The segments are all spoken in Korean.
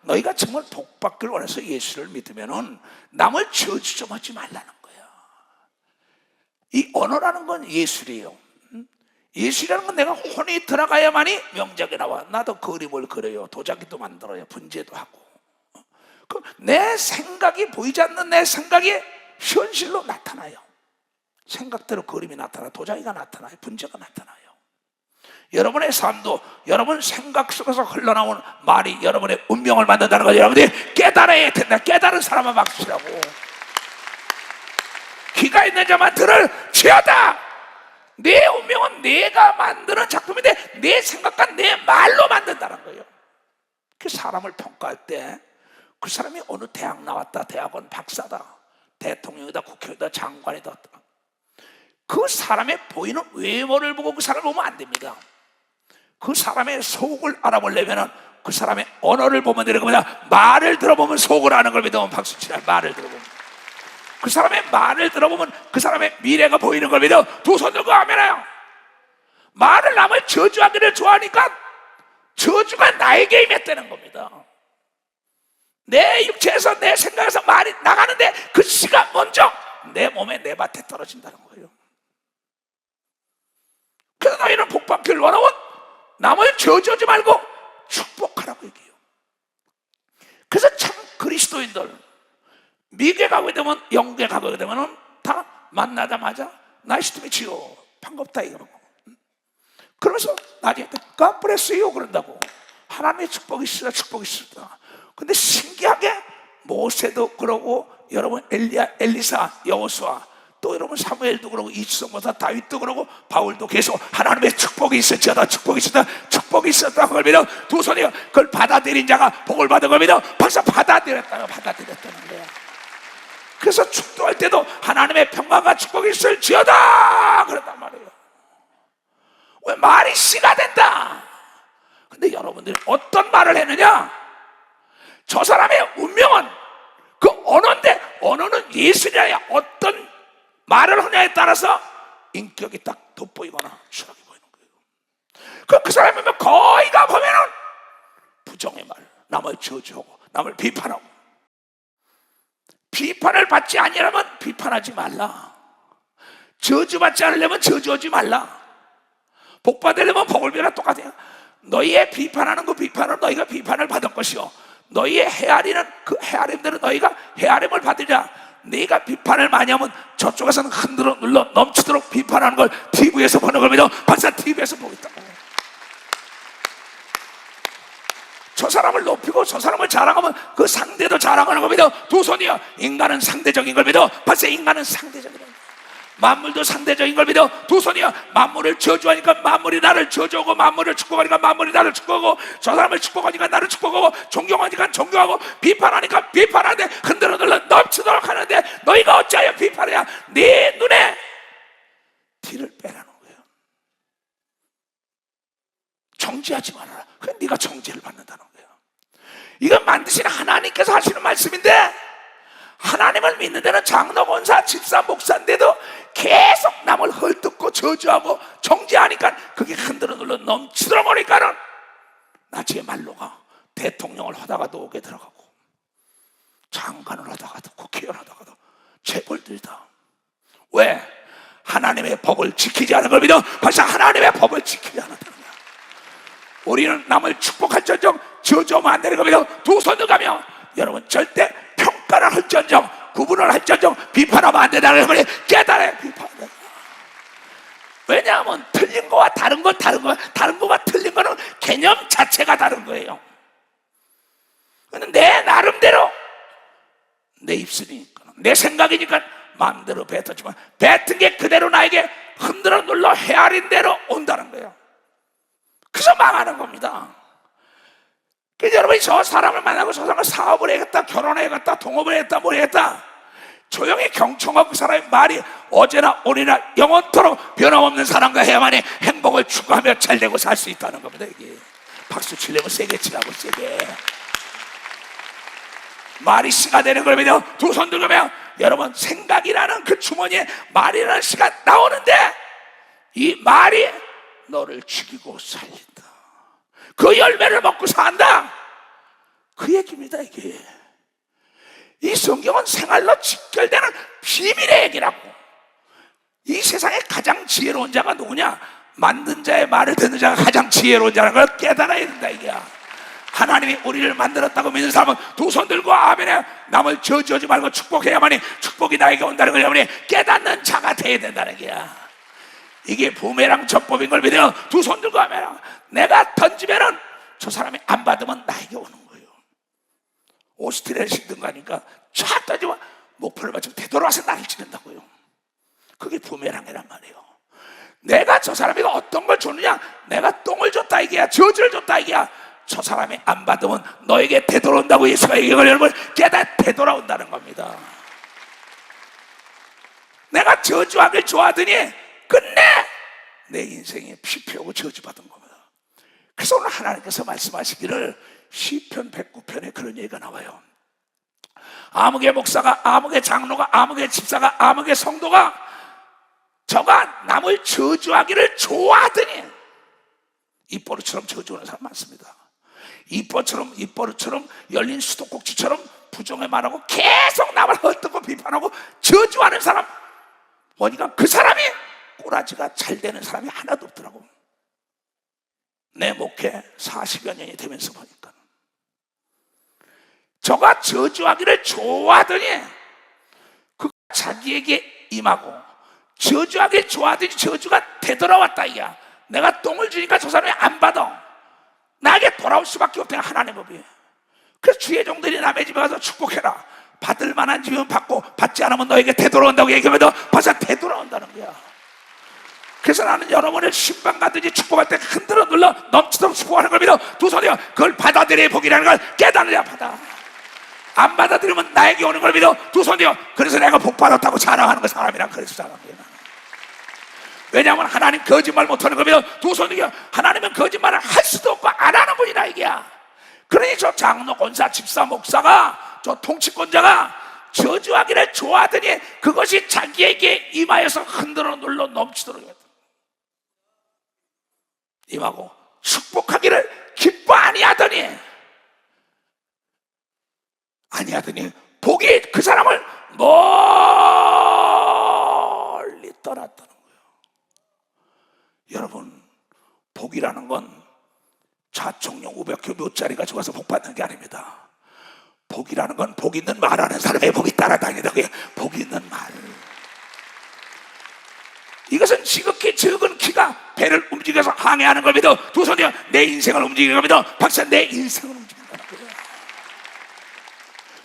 너희가 정말 복받기를 원해서 예수를 믿으면은 남을 저주 좀 하지 말라는 거야. 이 언어라는 건 예술이에요. 예술이라는 건 내가 혼이 들어가야만이 명작이 나와. 나도 그림을 그려요, 도자기도 만들어요, 분재도 하고. 내 생각이, 보이지 않는 내 생각이 현실로 나타나요. 생각대로 그림이 나타나, 도자기가 나타나요, 분재가 나타나요. 여러분의 삶도 여러분 생각 속에서 흘러나온 말이 여러분의 운명을 만든다는 거죠. 여러분들이 깨달아야 된다. 깨달은 사람만 막으시라고. 귀가 있는 자만 들을지어다. 내 운명은 내가 만드는 작품인데 내 생각과 내 말로 만든다는 거예요. 그 사람을 평가할 때 그 사람이 어느 대학 나왔다, 대학원 박사다, 대통령이다, 국회의원이다, 장관이다, 그 사람의 보이는 외모를 보고 그 사람을 보면 안 됩니다. 그 사람의 속을 알아보려면 그 사람의 언어를 보면 되는 겁니다. 말을 들어보면 속을 아는 걸 믿으면 박수 치라. 말을 들어보면, 그 사람의 말을 들어보면 그 사람의 미래가 보이는 걸 믿어. 두 손 들고 아멘해요. 말을 남을 저주하기를 좋아하니까 저주가 나에게 임했다는 겁니다. 내 육체에서 내 생각에서 말이 나가는데 그 씨가 먼저 내 몸에 내 밭에 떨어진다는 거예요. 그래서 너희는 복받기를 원하면 남을 저주하지 말고 축복하라고 얘기해요. 그래서 참 그리스도인들 미국에 가게 되면, 영국에 가게 되면 다 만나자마자 나이스 투 미치요, 반갑다 이러고, 그러면서 나중에 God bless you 그런다고. 하나님의 축복이 있으라, 축복이 있으라. 근데 신기하게 모세도 그러고, 여러분 엘리사, 여호수아, 또 여러분 사무엘도 그러고, 이수성보다 다윗도 그러고, 바울도 계속 하나님의 축복이 있을지어다, 축복이 있었다, 축복이 있었다 그걸 믿어. 두 손이 그걸 받아들인 자가 복을 받은 걸 믿어. 벌써 받아들였다는 거야. 그래서 축도할 때도 하나님의 평강과 축복이 있을지어다 그랬단 말이에요. 왜 말이 씨가 된다. 근데 여러분들이 어떤 말을 했느냐? 저 사람의 운명은 그 언어인데, 언어는 예술이야. 어떤 말을 하냐에 따라서 인격이 딱 돋보이거나 추락해 보이는 거예요. 그 사람이면 거의가 보면은 부정의 말, 남을 저주하고 남을 비판하고. 비판을 받지 아니라면 비판하지 말라. 저주받지 않으려면 저주하지 말라. 복 받으려면 복을 빌라. 똑같아요. 너희의 비판하는 그 비판은 너희가 비판을 받을 것이요, 너희의 헤아리는 그 헤아림대로 너희가 헤아림을 받으랴. 네가 비판을 많이 하면 저쪽에서는 흔들어 눌러 넘치도록 비판하는 걸 TV에서 보는 걸 믿어. 벌써 TV에서 보고 있다고. 저 사람을 높이고 저 사람을 자랑하면 그 상대도 자랑하는 걸 믿어. 두 손이요. 인간은 상대적인 걸 믿어. 벌써 인간은 상대적인 걸 믿어. 만물도 상대적인 걸 믿어. 두 손이요. 만물을 저주하니까 만물이 나를 저주하고, 만물을 축복하니까 만물이 나를 축복하고, 저 사람을 축복하니까 나를 축복하고, 존경하니까 존경하고, 비판하니까 비판하는데 흔들어 들러 넘치도록 하는데 너희가 어찌하여 비판해야 네 눈에 티를 빼라는 거예요. 정죄하지 말아라. 그럼 네가 정죄를 받는다는 거예요. 이건 만드신 하나님께서 하시는 말씀인데, 하나님을 믿는 데는 장로, 권사, 집사, 목사인데도 계속 남을 헐뜯고 저주하고 정죄하니까 그게 흔들어 눌러 넘치도록 오니까는 나중에 말로가 대통령을 하다가도 오게 들어가고, 장관을 하다가도, 국회의원 하다가도 재벌들이다. 왜? 하나님의 법을 지키지 않은 걸 믿어. 벌써 하나님의 법을 지키지 않았다는 거야. 우리는 남을 축복할지언정 저주하면 안 되는 걸 믿어. 두 손을 가며 여러분 절대 평가를 할지언정, 구분을 할지언정 비판하면 안 된다는 걸 깨달아야 비판한다. 왜냐하면 틀린 거와 다른 거와 틀린 거는 개념 자체가 다른 거예요. 내 나름대로 내 입술이니까, 내 생각이니까 마음대로 뱉었지만 뱉은 게 그대로 나에게 흔들어 눌러 헤아린 대로 온다는 거예요. 그래서 망하는 겁니다. 그래서 여러분이 저 사람을 만나고 저 사람을 사업을 해야겠다, 결혼해야겠다, 동업을 해야겠다, 뭘 해야겠다, 조용히 경청하고 그 사람의 말이 어제나 오늘이나 영원토록 변함없는 사람과 해야만이 행복을 추구하며 잘되고 살 수 있다는 겁니다. 이게 박수 치려면 세게 치라고, 세게. 말이 씨가 되는 걸 믿어. 두 손 들면 여러분 생각이라는 그 주머니에 말이라는 씨가 나오는데 이 말이 너를 죽이고 살린다. 그 열매를 먹고 산다. 그 그 얘기입니다. 이게 이 성경은 생활로 직결되는 비밀의 얘기라고. 이 세상에 가장 지혜로운 자가 누구냐? 만든 자의 말을 듣는 자가 가장 지혜로운 자라는 걸 깨달아야 된다 이게야. 하나님이 우리를 만들었다고 믿는 사람은 두 손 들고 아멘에 남을 저주하지 말고 축복해야만이 축복이 나에게 온다는 걸 여러분이 깨닫는 자가 돼야 된다는 게야. 이게 부메랑 전법인 걸 믿어요. 두 손 들고 아멘. 내가 던지면은 저 사람이 안 받으면 나에게 오는 거예요. 오스트리아에 시든 가니까 쫙 던지면 목표를 맞추고 되돌아와서 나를 치는다고요. 그게 부메랑이란 말이에요. 내가 저 사람에게 어떤 걸 줬느냐? 내가 똥을 줬다 이게야, 저주를 줬다 이게야. 저 사람이 안 받으면 너에게 되돌아온다고 예수가 이걸 여러분 깨닫 되돌아온다는 겁니다. 내가 저주하길 좋아하더니 끝내 내 인생에 피폐하고 저주받은 겁니다. 그래서 오늘 하나님께서 말씀하시기를 시편 109편에 그런 얘기가 나와요. 아무개 목사가, 아무개 장로가, 아무개 집사가, 아무개 성도가 저가 남을 저주하기를 좋아하더니 입버릇처럼 저주하는 사람 많습니다. 입버릇처럼 열린 수도꼭지처럼 부정에 말하고 계속 남을 헐뜯고 비판하고 저주하는 사람 보니까 그 사람이 꼬라지가 잘 되는 사람이 하나도 없더라고. 내 목회 40여 년이 되면서 보니까 저가 저주하기를 좋아하더니 그 자기에게 임하고 저주하길 좋아하더니 저주가 되돌아왔다 이야. 내가 똥을 주니까 저 사람이 안 받아. 나에게 돌아올 수밖에 없다 하나님의 법이. 그래서 주의 종들이 남의 집에 가서 축복해라. 받을 만한 집이면 받고 받지 않으면 너에게 되돌아온다고 얘기하면 너 벌써 되돌아온다는 거야. 그래서 나는 여러분을 신방 가든지 축복할 때 흔들어 눌러 넘치도록 축복하는 걸 믿어 두 손이요 그걸 받아들여야 복이라는 걸 깨달아야 받아. 안 받아들이면 나에게 오는 걸 믿어 두 손이요 그래서 내가 복 받았다고 자랑하는 거 사람이랑 그래서 자랑해요. 왜냐하면 하나님 거짓말 못하는 거 믿어 두 손이요 하나님은 거짓말을 할 수도 없고 안 하는 분이다 이게야. 그러니 저 장로, 권사, 집사, 목사가 저 통치권자가 저주하기를 좋아하더니 그것이 자기에게 임하여서 흔들어 눌러 넘치도록 했다. 임하고 축복하기를 기뻐 아니하더니 복이 그 사람을 멀리 떠났다는 거예요. 여러분 복이라는 건 좌총령 500교 몇 자리 가지고 와서 복 받는 게 아닙니다. 복이라는 건 복 있는 말하는 사람의 복이 따라다니는 거예요. 복 있는 말. 이것은 지극히 적은 키가 배를 움직여서 항해하는 걸 믿어 두 손이요 내 인생을 움직이는 걸 믿어 박사 내 인생을 움직인다는 거예요.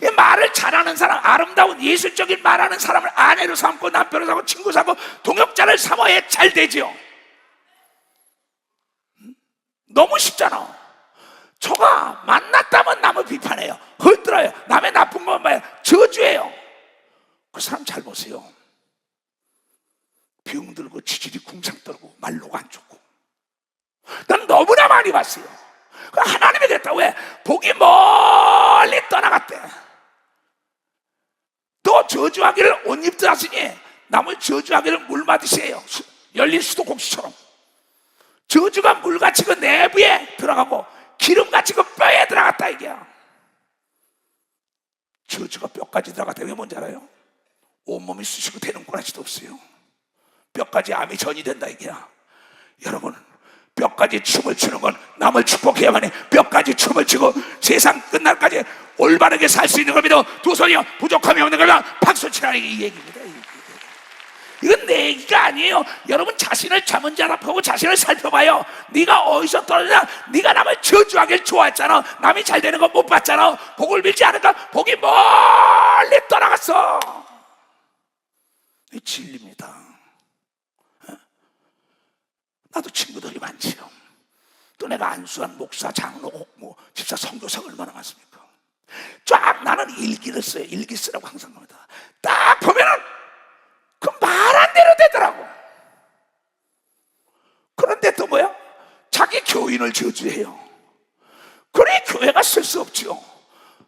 이 말을 잘하는 사람, 아름다운 예술적인 말하는 사람을 아내로 삼고 남편으로 삼고 친구 삼고 동역자를 삼아야 잘 되죠. 너무 쉽잖아. 저가 만났다면 남을 비판해요. 헐들어요. 남의 나쁜 것만 봐요. 저주해요. 그 사람 잘 보세요. 병 들고 지질이 궁상 떨고 말로가 안 좋고 난 너무나 많이 봤어요. 하나님이 그랬다. 왜? 복이 멀리 떠나갔대. 또 저주하기를 옷 입듯 하시니 남을 저주하기를 물마듯이 해요. 열린 수도꼭지처럼 저주가 물같이 그 내부에 들어가고 기름같이 그 뼈에 들어갔다 이게야. 저주가 뼈까지 들어갔다. 왜 뭔지 알아요? 온몸이 쑤시고 되는 꼬라지도 없어요. 뼈까지 암이 전이 된다 이게야. 여러분 뼈까지 춤을 추는 건 남을 축복해야만 해. 뼈까지 춤을 추고 세상 끝날까지 올바르게 살 수 있는 걸 믿어 두 손이요 부족함이 없는 걸로 박수 치라는 이 얘기입니다. 이건 내 얘기가 아니에요. 여러분 자신을 잠은 자라 보고 자신을 살펴봐요. 네가 어디서 떨어지냐? 네가 남을 저주하길 좋아했잖아. 남이 잘 되는 거 못 봤잖아. 복을 빌지 않을까? 복이 멀리 떠나갔어. 이 진리입니다. 나도 친구들이 많지요. 또 내가 안수한 목사, 장로, 집사, 선교사가 얼마나 많습니까? 쫙 나는 일기를 써요. 일기 쓰라고 항상 합니다. 딱 보면은 그 말한 대로 되더라고. 그런데 또 뭐야? 자기 교인을 저주해요. 그러니 교회가 쓸 수 없죠.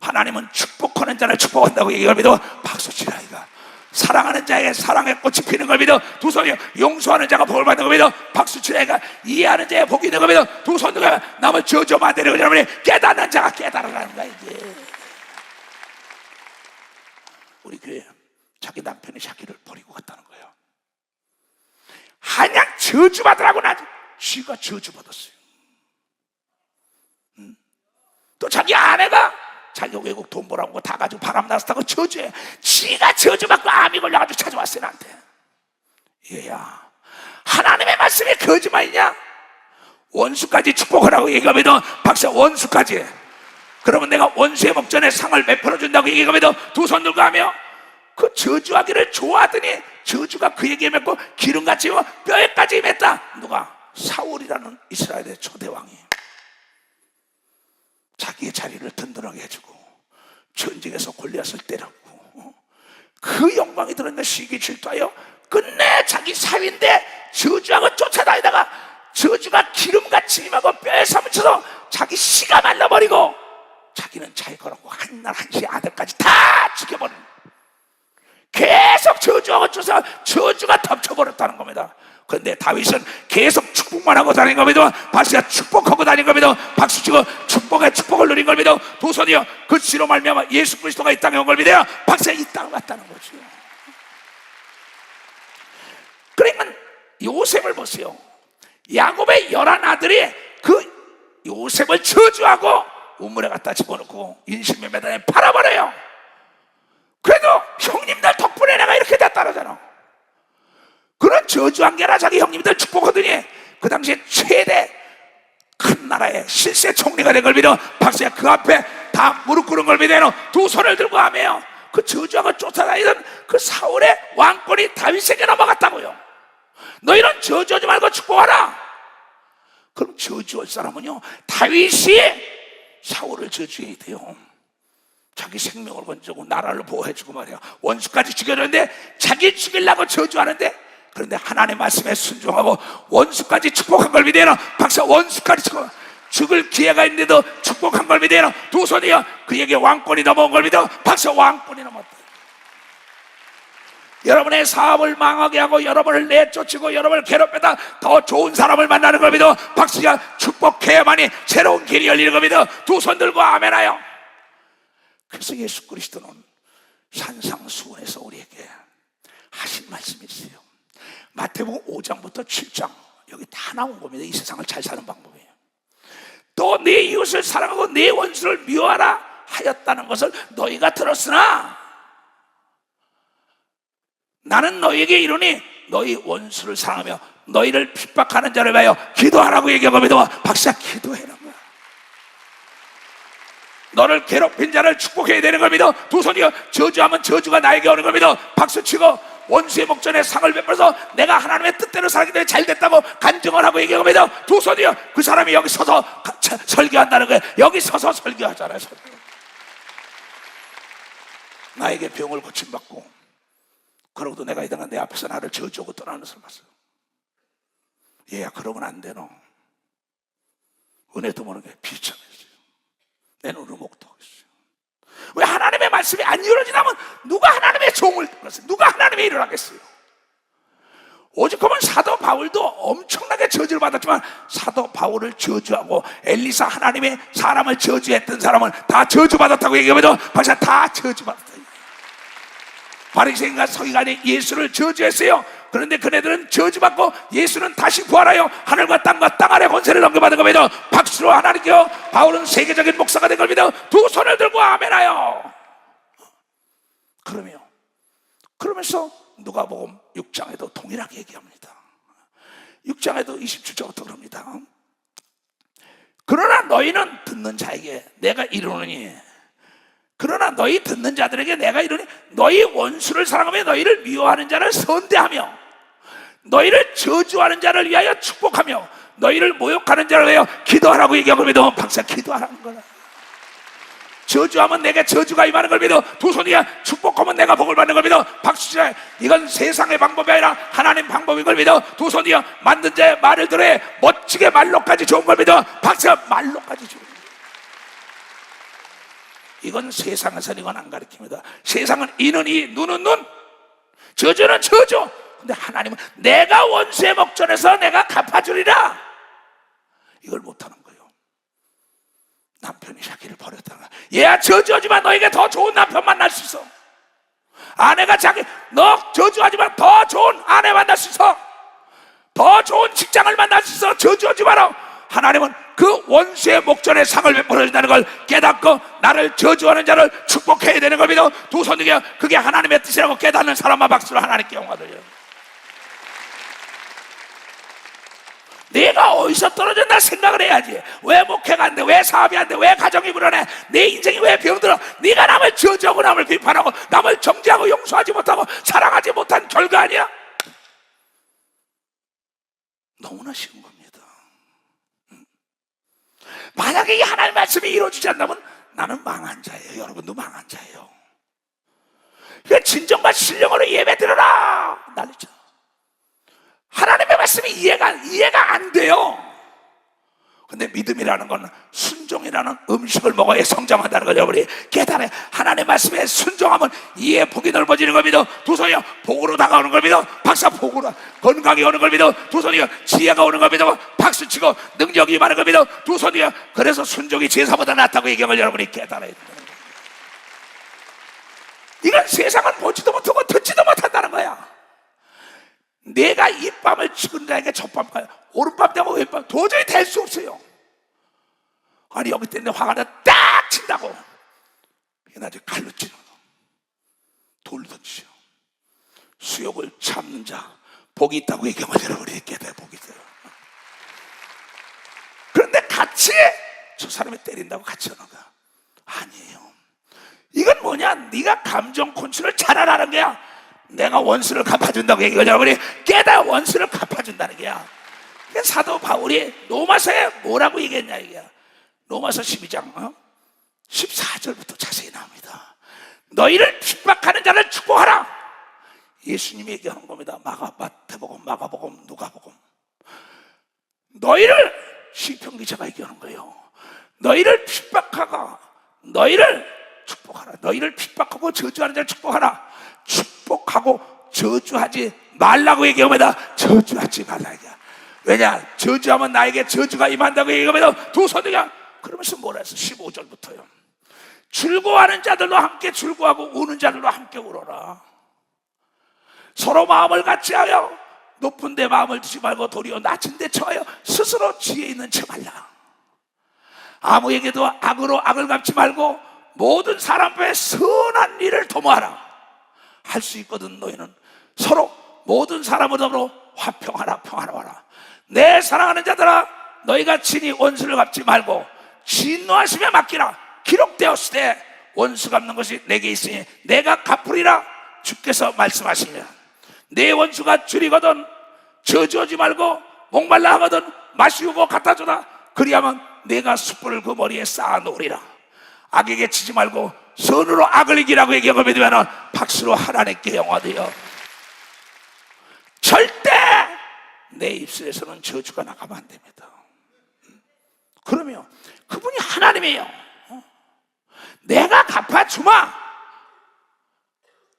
하나님은 축복하는 자를 축복한다고 얘기를 믿어 박수 치라 이가. 사랑하는 자의 사랑의 꽃이 피는 걸 믿어 두 손이요 용서하는 자가 복을 받는 걸 믿어 박수 치라 이가. 이해하는 자의 복이 있는 걸 믿어 두 손으로 남을 저주하면 안 되는 걸 여러분이 깨닫는 자가 깨달으라는 끝난 거야 이제. 우리 교회 자기 남편이 자기를 버리고 갔다는 거예요. 한양 저주받으라고 나지 쥐가 저주받았어요. 또 자기 아내가 자기 외국 돈 벌어온 거 다 가지고 바람났다고 저주해. 지가 저주받고 암이 걸려가지고 찾아왔어요 나한테. 얘야, 하나님의 말씀이 거짓말이냐? 원수까지 축복하라고 얘기하면 박사 원수까지, 그러면 내가 원수의 목전에 상을 베풀어준다고 얘기하면 두 손 들고 하며 그 저주하기를 좋아하더니 저주가 그에게 맺고 기름같이 뼈에까지 맺다. 누가? 사울이라는 이스라엘의 초대왕이 자기의 자리를 든든하게 해주고 전쟁에서 골리앗을 때렸고 그 영광이 들었는데 시기 질투하여 끝내 자기 사위인데 저주하고 쫓아다니다가 저주가 기름같이 임하고 뼈에 사무쳐서 자기 씨가 말라버리고 자기는 잘 걸었고 한날 한시 아들까지 다 죽여버린, 계속 저주하고 쫓아 저주가 덮쳐버렸다는 겁니다. 그런데 다윗은 계속 축복만 하고 다닌 겁니다. 박씨가 축복하고 다닌 겁니다. 박수치고 축복에 축복을 누린 겁니다. 두 손이요 그 씨로 말미암아 예수 그리스도가 이 땅에 온 겁니다. 박씨가 이 땅을 왔다는 거죠. 그러니까 요셉을 보세요. 야곱의 11아들이 그 요셉을 저주하고 우물에 갖다 집어넣고 인신매매단에 팔아버려요. 그래도 형님들 덕분에 내가 이렇게 됐다라잖아. 그런 저주한 게라 자기 형님들 축복하더니 그 당시에 최대 큰 나라의 실세 총리가 된 걸 믿어 박수야 그 앞에 다 무릎 꿇은 걸 믿어 두 손을 들고 하며 그 저주하고 쫓아다니던 그 사울의 왕권이 다윗에게 넘어갔다고요. 너희는 저주하지 말고 축복하라. 그럼 저주할 사람은요 다윗이 사울을 저주해야 돼요. 자기 생명을 건져주고 나라를 보호해주고 말이야. 원수까지 죽여줬는데 자기 죽이려고 저주하는데, 그런데 하나님의 말씀에 순종하고 원수까지 축복한 걸 믿어요. 박사 원수까지 죽을 기회가 있는데도 축복한 걸 믿어요. 두 손이요 그에게 왕권이 넘어온 걸 믿어. 박사 왕권이 넘었다. 여러분의 사업을 망하게 하고 여러분을 내쫓고 여러분을 괴롭히다 더 좋은 사람을 만나는 걸 믿어. 박수야 축복해야만이 새로운 길이 열리는 걸 믿어. 두 손 들고 아멘하여. 그래서 예수 그리스도는 산상수훈에서 우리에게 하신 말씀이 있어요. 마태복음 5장부터 7장 여기 다 나온 겁니다. 이 세상을 잘 사는 방법이에요. 또 내 이웃을 사랑하고 내 원수를 미워하라 하였다는 것을 너희가 들었으나 나는 너희에게 이르니 너희 원수를 사랑하며 너희를 핍박하는 자를 위하여 기도하라고 얘기하거든요. 박사 기도해라. 너를 괴롭힌 자를 축복해야 되는 겁니다. 두 손이요 저주하면 저주가 나에게 오는 겁니다. 박수치고 원수의 목전에 상을 베풀어서 내가 하나님의 뜻대로 살기 때문에 잘됐다고 간증을 하고 얘기합니다. 두 손이요 그 사람이 여기 서서 설교한다는 거예요. 여기 서서 설교하잖아요. 설교. 나에게 병을 고침받고 그러고도 내가 이당한 내 앞에서 나를 저주하고 떠나는 것을 봤어요. 얘야 그러면 안 되노. 은혜도 모르게 비참했어요. 내 눈으로 목도하겠어요. 왜 하나님의 말씀이 안 이루어지냐면 누가 하나님의 종을 들었어요? 누가 하나님의 일을 하겠어요? 오죽하면 사도 바울도 엄청나게 저주를 받았지만 사도 바울을 저주하고 엘리사 하나님의 사람을 저주했던 사람은 다 저주받았다고 얘기하면 벌써 다 저주받았다. 바리새인과 서기관이 예수를 저주했어요. 그런데 그네들은 저주받고 예수는 다시 부활하여 하늘과 땅과 땅 아래 권세를 넘겨받은 겁니다. 박수로 하나님께 바울은 세계적인 목사가 된 겁니다. 두 손을 들고 아멘하여. 그러면서 누가복음 6장에도 동일하게 얘기합니다. 6장에도 27절부터 그럽니다. 그러나 너희는 듣는 자에게 내가 이르노니, 그러나 너희 듣는 자들에게 내가 이르니 너희 원수를 사랑하며 너희를 미워하는 자를 선대하며 너희를 저주하는 자를 위하여 축복하며 너희를 모욕하는 자를 위하여 기도하라고 얘기하고 믿어. 박사 기도하라는 거야. 저주하면 내게 저주가 임하는 걸 믿어. 두 손이야 축복하면 내가 복을 받는 걸 믿어. 박수치라. 이건 세상의 방법이 아니라 하나님 방법인 걸 믿어. 두 손이야 만든 자의 말을 들어 멋지게 말로까지 좋은 걸 믿어. 박사 말로까지 좋은. 이건 세상에서는 이건 안 가르칩니다. 세상은 이는 이, 눈은 눈, 저주는 저주. 근데 하나님은 내가 원수의 목전에서 내가 갚아주리라. 이걸 못하는 거예요. 남편이 자기를 버렸다가 얘야 저주하지만 너에게 더 좋은 남편 만날 수 있어. 아내가 너 저주하지만 더 좋은 아내 만날 수 있어. 더 좋은 직장을 만날 수 있어. 저주하지 마라. 하나님은 그 원수의 목전에 상을 베풀어 준다는 걸 깨닫고 나를 저주하는 자를 축복해야 되는 겁니다. 두 손 들게. 그게 하나님의 뜻이라고 깨닫는 사람만 박수로 하나님께 영광 돌려요. 내가 어디서 떨어졌나 생각을 해야지. 왜 목회가 안 돼? 왜 사업이 안 돼? 왜 가정이 불안해? 내 인생이 왜 병들어? 네가 남을 저주하고 남을 비판하고 남을 정죄하고 용서하지 못하고 사랑하지 못한 결과 아니야? 너무나 쉬운 겁니다. 만약에 이 하나님의 말씀이 이루어지지 않다면 나는 망한 자예요. 여러분도 망한 자예요. 그러니까 진정과 신령으로 예배 드려라 난리죠. 하나님의 말씀이 이해가 안 돼요. 근데 믿음이라는 건 순종이라는 음식을 먹어야 성장한다는 거죠. 우리 깨달아요. 하나님의 말씀에 순종하면 이해 복이 넓어지는 겁니다. 두 손이요 복으로 다가오는 겁니다. 박사 복으로 건강이 오는 겁니다. 두 손이요 지혜가 오는 겁니다. 박수치고 능력이 임하는 겁니다. 두 손이요 그래서 순종이 제사보다 낫다고 얘기하면 여러분이 깨달아야 된다는 거예요. 이건 세상은 보지도 못하고 듣지도 못한다는 거야. 내가 이 밤을 치는 자에게 첫밤 가요. 오른밤 되고 왼밤 도저히 될 수 없어요. 아니 여기 때문에 화가 나 딱 친다고 나중에 칼로 찌르고 돌 던지죠. 수욕을 참는 자 복이 있다고 얘기하면 여러분이 깨달아 복이 있어요. 그런데 같이 저 사람이 때린다고 같이 하는 거야. 아니에요. 이건 뭐냐? 네가 감정 컨트롤을 잘하라는 거야. 내가 원수를 갚아준다고 얘기하자. 우리 깨달아 원수를 갚아준다는 거야. 사도 바울이 로마서에 뭐라고 얘기했냐 이게. 로마서 12장 14절부터 자세히 나옵니다. 너희를 핍박하는 자를 축복하라. 예수님이 얘기하는 겁니다. 마태복음, 마가복음, 누가복음. 너희를 시편 기자가 얘기하는 거예요. 너희를 핍박하고 너희를 축복하라. 너희를 핍박하고 저주하는 자를 축복하라. 축복하고 저주하지 말라고 얘기합니다. 저주하지 말라 얘기야. 왜냐? 저주하면 나에게 저주가 임한다고 얘기합니다. 두 손이야. 그러면서 뭐라 했어? 15절부터요. 즐거워하는 자들로 함께 즐거워하고 우는 자들로 함께 울어라. 서로 마음을 같이 하여 높은 데 마음을 두지 말고 도리어 낮은 데 처하여 스스로 지혜 있는 척 하라. 아무에게도 악으로 악을 갚지 말고 모든 사람 앞에 선한 일을 도모하라. 할 수 있거든. 너희는 서로 모든 사람을 더불어 화평하라. 평안하라. 내 사랑하는 자들아 너희가 친히 원수를 갚지 말고 진노하심에 맡기라. 기록되었을 때 원수 갚는 것이 내게 있으니 내가 갚으리라. 주께서 말씀하시며 내 원수가 줄이거든 저주하지 말고 목말라 하거든 마시우고 갖다 주라. 그리하면 내가 숯불을 그 머리에 쌓아 놓으리라. 악에게 치지 말고 선으로 악을 이기라고 얘기하고 믿으면 박수로 하나님께 영화되어 절대 내 입술에서는 저주가 나가면 안 됩니다. 그러면 그분이 하나님이에요. 내가 갚아주마.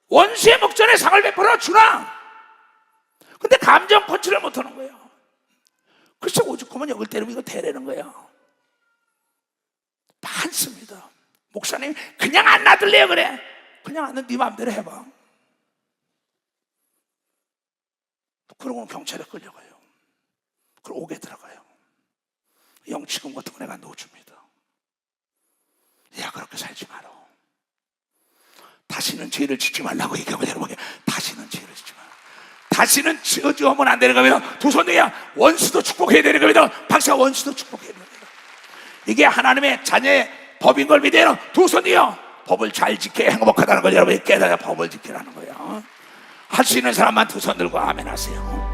원수의 목전에 상을 베풀어 주나. 근데 감정 컨트롤 못하는 거예요. 글쎄 오죽하면 여길 때리면 이거 대라는 거예요. 많습니다. 목사님 그냥 안 놔둘래요. 그래 그냥 안 놔. 네 마음대로 해봐. 그러고 경찰에 끌려가요. 그리고 옥에 들어가요. 영치금 같은 거 내가 넣어줍니다. 야 그렇게 살지 마라. 다시는 죄를 짓지 말라고 얘기하면 여러분 다시는 죄를 짓지 마라. 다시는 저주하면 안 되는 겁니다. 두 손 내야 원수도 축복해야 되는 겁니다. 박사 원수도 축복해야 되는 겁니다. 이게 하나님의 자녀의 법인 걸 믿어요. 두 손이요 법을 잘 지켜야 행복하다는 걸 여러분이 깨달아 법을 지키라는 거예요. 할 수 있는 사람만 두 손 들고 아멘 하세요.